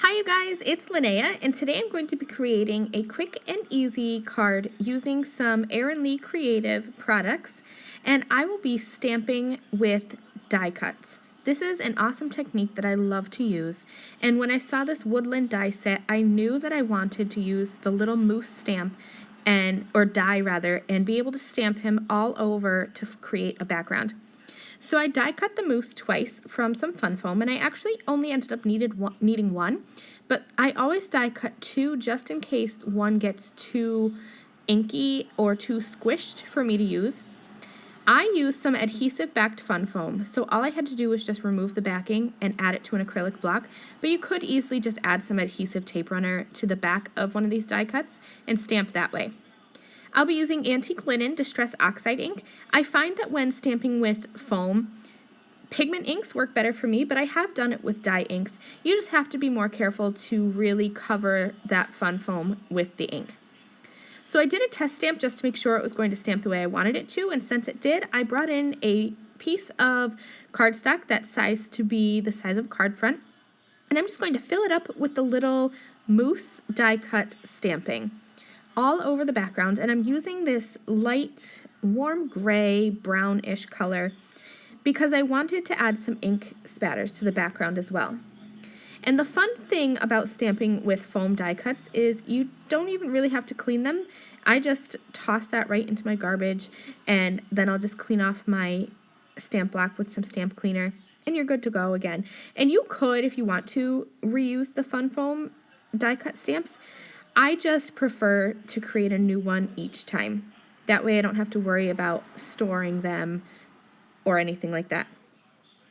Hi you guys, it's Lynnea, and today I'm going to be creating a quick and easy card using some Erin Lee Creative products, and I will be stamping with die cuts. This is an awesome technique that I love to use, and when I saw this woodland die set, I knew that I wanted to use the little moose stamp or die rather, and be able to stamp him all over to create a background. So I die cut the moose twice from some fun foam, and I actually only ended up needing one, but I always die cut two just in case one gets too inky or too squished for me to use. I used some adhesive backed fun foam, so all I had to do was just remove the backing and add it to an acrylic block, but you could easily just add some adhesive tape runner to the back of one of these die cuts and stamp that way. I'll be using antique linen distress oxide ink. I find that when stamping with foam, pigment inks work better for me, but I have done it with dye inks. You just have to be more careful to really cover that fun foam with the ink. So I did a test stamp just to make sure it was going to stamp the way I wanted it to, and since it did, I brought in a piece of cardstock that's sized to be the size of a card front, and I'm just going to fill it up with the little moose die cut stamping all over the background, and I'm using this light warm gray brownish color because I wanted to add some ink spatters to the background as well. And the fun thing about stamping with foam die cuts is you don't even really have to clean them. I just toss that right into my garbage, and then I'll just clean off my stamp block with some stamp cleaner, and you're good to go again. And you could, if you want to, reuse the fun foam die cut stamps. I just prefer to create a new one each time. That way I don't have to worry about storing them or anything like that.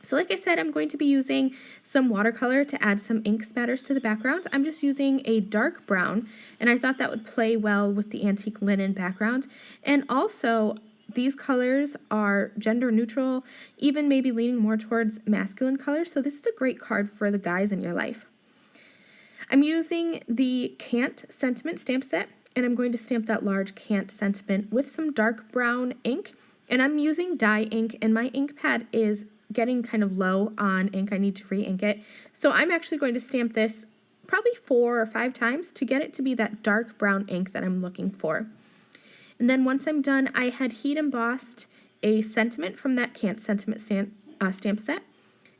So like I said, I'm going to be using some watercolor to add some ink spatters to the background. I'm just using a dark brown, and I thought that would play well with the antique linen background. And also, these colors are gender neutral, even maybe leaning more towards masculine colors, so this is a great card for the guys in your life. I'm using the Cant Sentiment stamp set, and I'm going to stamp that large Cant Sentiment with some dark brown ink, and I'm using dye ink, and my ink pad is getting kind of low on ink. I need to re-ink it, so I'm actually going to stamp this probably 4 or 5 times to get it to be that dark brown ink that I'm looking for. And then once I'm done, I had heat embossed a sentiment from that Cant Sentiment stamp set,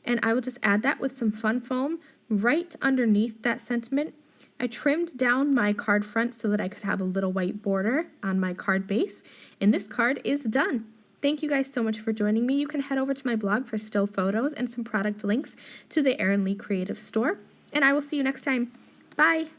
and I will just add that with some fun foam right underneath that sentiment. I trimmed down my card front so that I could have a little white border on my card base, and this card is done. Thank you guys so much for joining me. You can head over to my blog for still photos and some product links to the Erin Lee Creative store, and I will see you next time. Bye!